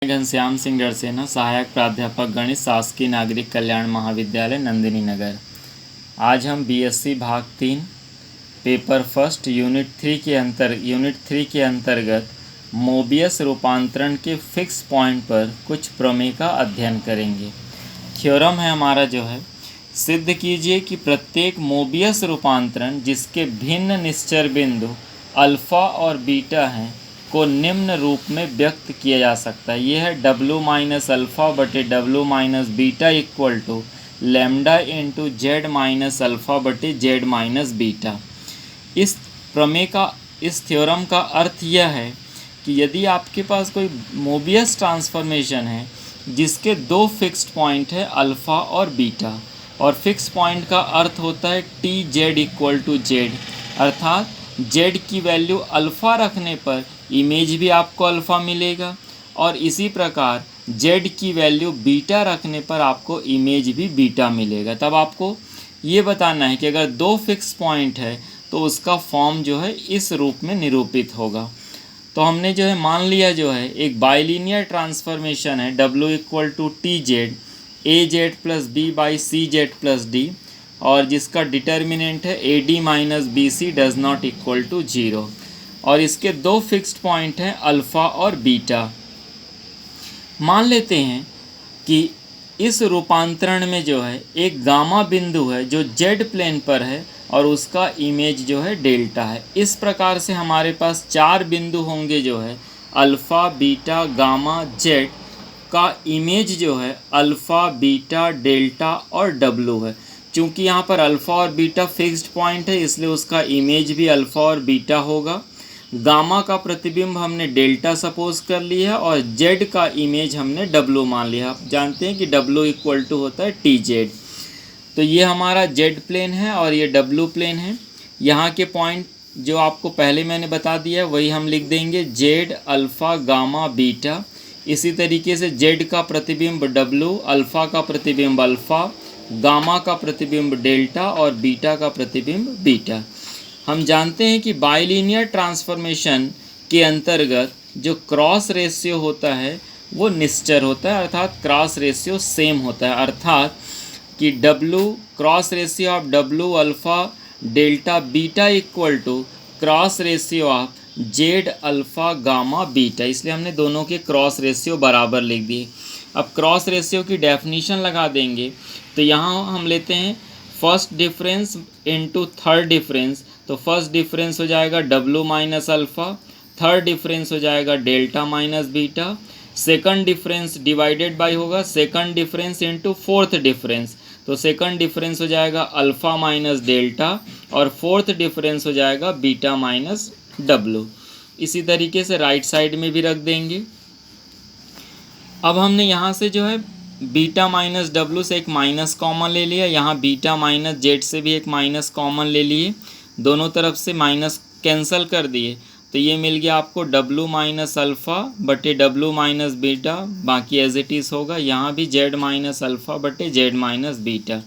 घनश्याम सिंह डरसेना, सहायक प्राध्यापक गणित, शासकीय नागरिक कल्याण महाविद्यालय नंदिनी नगर। आज हम बीएससी भाग 3 पेपर फर्स्ट यूनिट 3 के अंतर्गत मोबियस रूपांतरण के फिक्स पॉइंट पर कुछ प्रमेय का अध्ययन करेंगे। थ्योरम है हमारा जो है, सिद्ध कीजिए कि प्रत्येक मोबियस रूपांतरण जिसके भिन्न निश्चर बिंदु अल्फ़ा और बीटा हैं को निम्न रूप में व्यक्त किया जा सकता है। यह है W माइनस अल्फ़ा बटे W minus beta equal to lambda into Z minus alpha बटे जेड माइनस बीटा। इस प्रमेय का, इस थ्योरम का अर्थ यह है कि यदि आपके पास कोई मोबियस ट्रांसफॉर्मेशन है जिसके दो फिक्स्ड पॉइंट है अल्फ़ा और बीटा, और फिक्स पॉइंट का अर्थ होता है T Z equal to Z, अर्थात जेड की वैल्यू अल्फ़ा रखने पर इमेज भी आपको अल्फ़ा मिलेगा और इसी प्रकार जेड की वैल्यू बीटा रखने पर आपको इमेज भी बीटा मिलेगा। तब आपको ये बताना है कि अगर दो फिक्स पॉइंट है तो उसका फॉर्म जो है इस रूप में निरूपित होगा। तो हमने जो है मान लिया जो है एक बाइलिनियर ट्रांसफॉर्मेशन है W equal to T Z A Z plus B by C Z plus D, और जिसका डिटर्मिनेंट है A D minus B C does not equal to 0, और इसके दो फिक्स्ड पॉइंट हैं अल्फ़ा और बीटा। मान लेते हैं कि इस रूपांतरण में जो है एक गामा बिंदु है जो जेड प्लेन पर है और उसका इमेज जो है डेल्टा है। इस प्रकार से हमारे पास चार बिंदु होंगे जो है अल्फ़ा बीटा गामा जेड का इमेज जो है अल्फ़ा बीटा डेल्टा और डब्लू है। चूँकि यहाँ पर अल्फ़ा और बीटा फिक्स्ड पॉइंट है इसलिए उसका इमेज भी अल्फ़ा और बीटा होगा। गामा का प्रतिबिंब हमने डेल्टा सपोज कर लिया और जेड का इमेज हमने डब्लू मान लिया। आप जानते हैं कि डब्लू इक्वल टू होता है टी जेड। तो ये हमारा जेड प्लेन है और ये डब्लू प्लेन है। यहाँ के पॉइंट जो आपको पहले मैंने बता दिया वही हम लिख देंगे, जेड अल्फ़ा गामा बीटा। इसी तरीके से जेड का प्रतिबिंब डब्लू, अल्फ़ा का प्रतिबिंब अल्फ़ा, गामा का प्रतिबिंब डेल्टा और बीटा का प्रतिबिंब बीटा। हम जानते हैं कि बाइलिनियर ट्रांसफॉर्मेशन के अंतर्गत जो क्रॉस रेशियो होता है वो निश्चर होता है, अर्थात क्रॉस रेशियो सेम होता है, अर्थात कि W cross ratio of W alpha delta beta equal to cross ratio of Z alpha gamma beta. इसलिए हमने दोनों के क्रॉस रेशियो बराबर लिख दिए। अब क्रॉस रेशियो की डेफिनेशन लगा देंगे तो यहाँ हम लेते हैं first difference into third difference. तो फर्स्ट डिफरेंस हो जाएगा W minus alpha, third difference हो जाएगा delta minus beta, second difference divided by होगा second difference into fourth difference. तो सेकंड डिफरेंस हो जाएगा अल्फ़ा माइनस डेल्टा और फोर्थ डिफरेंस हो जाएगा बीटा माइनस W। इसी तरीके से राइट साइड में भी रख देंगे। अब हमने यहाँ से जो है बीटा माइनस डब्लू से एक माइनस कॉमन ले लिया, यहाँ बीटा माइनस जेड से भी एक माइनस कॉमन ले लिए, दोनों तरफ से माइनस कैंसिल कर दिए। तो ये मिल गया आपको W माइनस अल्फ़ा बटे W माइनस बीटा, बाकी एज इट इज़ होगा। यहाँ भी Z माइनस अल्फ़ा बटे Z माइनस बीटा।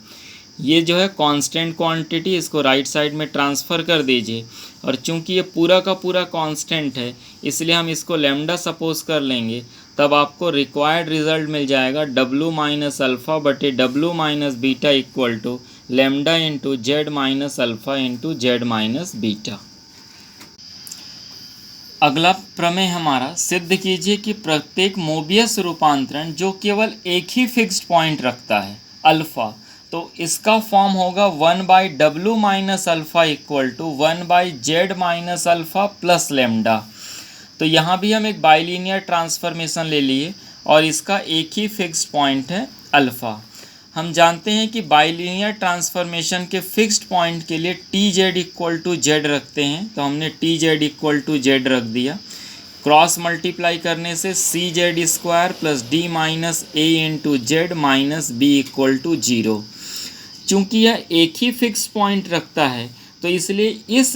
ये जो है कांस्टेंट क्वांटिटी, इसको राइट साइड में ट्रांसफ़र कर दीजिए, और चूंकि ये पूरा का पूरा कांस्टेंट है इसलिए हम इसको लैम्डा सपोज कर लेंगे। तब आपको रिक्वायर्ड रिजल्ट मिल जाएगा W माइनस अल्फ़ा बटे W minus beta equal to lambda into Z minus alpha into Z minus beta. अगला प्रमेय हमारा, सिद्ध कीजिए कि प्रत्येक मोबियस रूपांतरण जो केवल एक ही फिक्स्ड पॉइंट रखता है अल्फ़ा, तो इसका फॉर्म होगा 1/W minus alpha equal to 1/Z minus alpha plus lambda. तो यहाँ भी हम एक बाइलिनियर ट्रांसफॉर्मेशन ले लिए और इसका एक ही फिक्स्ड पॉइंट है अल्फ़ा। हम जानते हैं कि बाइलिनियर ट्रांसफॉर्मेशन के फिक्स्ड पॉइंट के लिए T Z equal to Z रखते हैं, तो हमने T Z equal to Z रख दिया। क्रॉस मल्टीप्लाई करने से C Z square plus D minus A into Z minus B equal to 0। चूँकि यह एक ही फिक्स पॉइंट रखता है तो इसलिए इस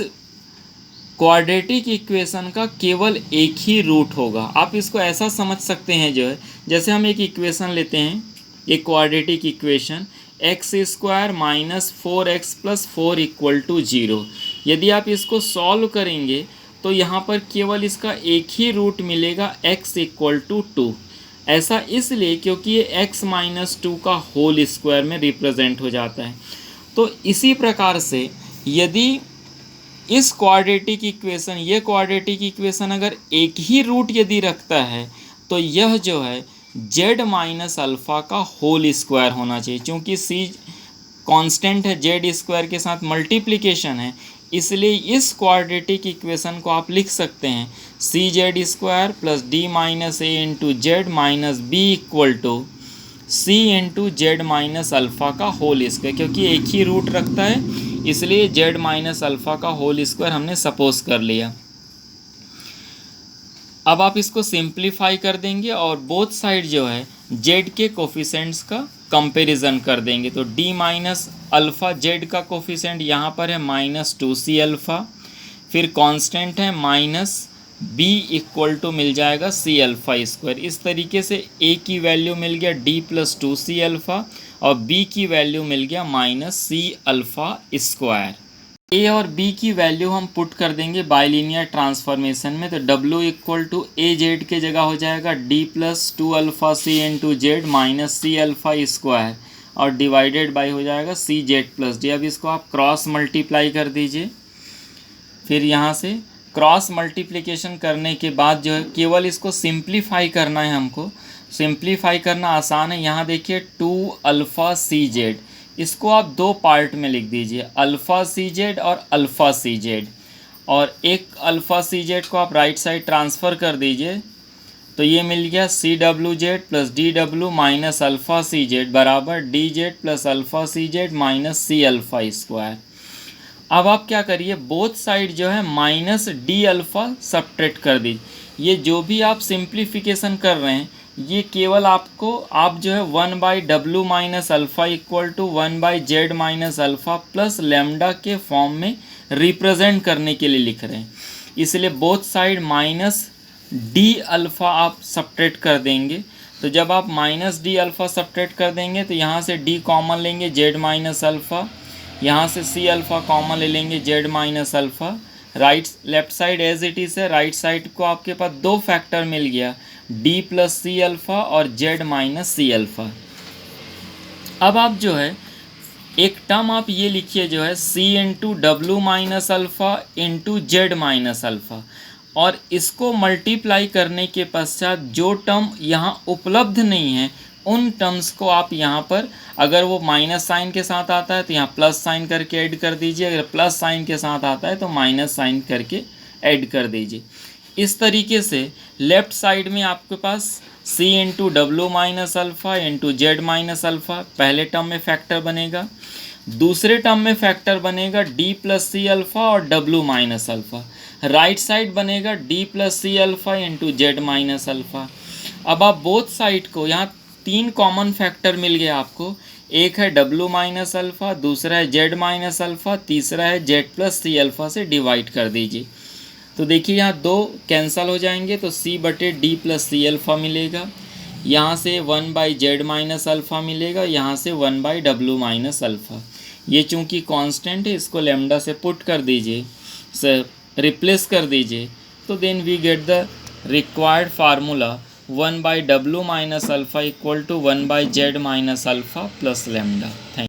क्वाड्रेटिक इक्वेशन का केवल एक ही रूट होगा। आप इसको ऐसा समझ सकते हैं जो है, जैसे हम एक इक्वेशन लेते हैं, एक quadratic equation X square minus 4x plus 4 equal to 0। यदि आप इसको सॉल्व करेंगे तो यहाँ पर केवल इसका एक ही रूट मिलेगा x इक्वल टू 2। ऐसा इसलिए क्योंकि ये x माइनस 2 का होल स्क्वायर में रिप्रेजेंट हो जाता है। तो इसी प्रकार से यदि इस क्वाड्रेटिक इक्वेशन, ये क्वाड्रेटिक इक्वेशन अगर एक ही रूट यदि रखता है तो यह जो है z माइनस अल्फ़ा का होल स्क्वायर होना चाहिए। चूँकि c कांस्टेंट है, z स्क्वायर के साथ मल्टीप्लिकेशन है, इसलिए इस क्वाड्रेटिक इक्वेशन को आप लिख सकते हैं C Z square plus D minus A into Z minus B equal to C into Z minus alpha का होल स्क्वायर। क्योंकि एक ही रूट रखता है इसलिए जेड माइनस अल्फ़ा का होल स्क्वायर हमने सपोज कर लिया। अब आप इसको सिंप्लीफाई कर देंगे और बोथ साइड जो है जेड के कोफिशेंट्स का कंपैरिजन कर देंगे। तो डी माइनस अल्फ़ा जेड का कोफिशेंट यहाँ पर है -2c अल्फ़ा, फिर कांस्टेंट है माइनस बी इक्वल टू मिल जाएगा सी अल्फ़ा स्क्वायर। इस तरीके से ए की वैल्यू मिल गया डी प्लस 2c अल्फ़ा और बी की वैल्यू मिल गया -c अल्फ़ा स्क्वायर। ए और बी की वैल्यू हम पुट कर देंगे बाइलिनियर ट्रांसफॉर्मेशन में। तो W equal to A Z के जगह हो जाएगा D plus 2 alpha C into Z minus C alpha square और डिवाइडेड बाई हो जाएगा सी जेड प्लस डी। अब इसको आप क्रॉस मल्टीप्लाई कर दीजिए। फिर यहाँ से क्रॉस मल्टीप्लिकेशन करने के बाद जो है केवल इसको सिंप्लीफाई करना है। हमको सिंप्लीफाई करना आसान है। यहाँ देखिए 2 अल्फ़ा सी जेड, इसको आप दो पार्ट में लिख दीजिए, अल्फ़ा सी जेड और अल्फ़ा सी जेड। और एक अल्फ़ा सी जेड को आप राइट साइड ट्रांसफ़र कर दीजिए तो ये मिल गया C W Z plus D W minus alpha C Z बराबर D Z plus alpha C Z minus C alpha square. अब आप क्या करिए, बोथ साइड जो है माइनस डी अल्फ़ा सब्ट्रैक्ट कर दीजिए। ये जो भी आप सिंप्लीफिकेशन कर रहे हैं ये केवल आपको आप जो है 1/w minus alpha equal to 1/z minus alpha plus lambda के फॉर्म में रिप्रेजेंट करने के लिए लिख रहे हैं। इसलिए both side minus D alpha आप सब्ट्रैक्ट कर देंगे। तो जब आप माइनस डी अल्फ़ा सब्ट्रैक्ट कर देंगे तो यहाँ से डी कॉमन लेंगे z माइनस अल्फ़ा, यहाँ से सी अल्फ़ा कॉमन ले लेंगे z minus alpha. Right left side as it is है, राइट साइड को आपके पास दो फैक्टर मिल गया d प्लस सी अल्फ़ा और z माइनस सी अल्फ़ा। अब आप जो है एक टर्म आप ये लिखिए जो है c into W minus alpha into Z minus alpha, और इसको मल्टीप्लाई करने के पश्चात जो टर्म यहाँ उपलब्ध नहीं है उन टर्म्स को आप यहाँ पर, अगर वो माइनस साइन के साथ आता है तो यहाँ प्लस साइन करके ऐड कर दीजिए, अगर प्लस साइन के साथ आता है तो माइनस साइन करके ऐड कर दीजिए। इस तरीके से लेफ़्ट साइड में आपके पास c into W minus alpha into Z minus alpha पहले टर्म में फैक्टर बनेगा, दूसरे टर्म में फैक्टर बनेगा d प्लस सी अल्फ़ा और w minus alpha, right side बनेगा d plus C alpha into Z minus alpha. अब आप बोथ साइड को, यहाँ तीन कॉमन फैक्टर मिल गया आपको, एक है w माइनस अल्फ़ा, दूसरा है z माइनस अल्फ़ा, तीसरा है z प्लस सी अल्फ़ा से डिवाइड कर दीजिए। तो देखिए यहाँ दो कैंसल हो जाएंगे तो c बटे d प्लस सी अल्फ़ा मिलेगा, यहाँ से 1/z माइनस अल्फ़ा मिलेगा, यहाँ से 1/w माइनस अल्फ़ा। ये चूँकि कांस्टेंट है इसको लेमडा से पुट कर दीजिए, रिप्लेस कर दीजिए, तो then we get the required formula 1/w minus alpha equal to 1/z minus alpha plus lambda. Thank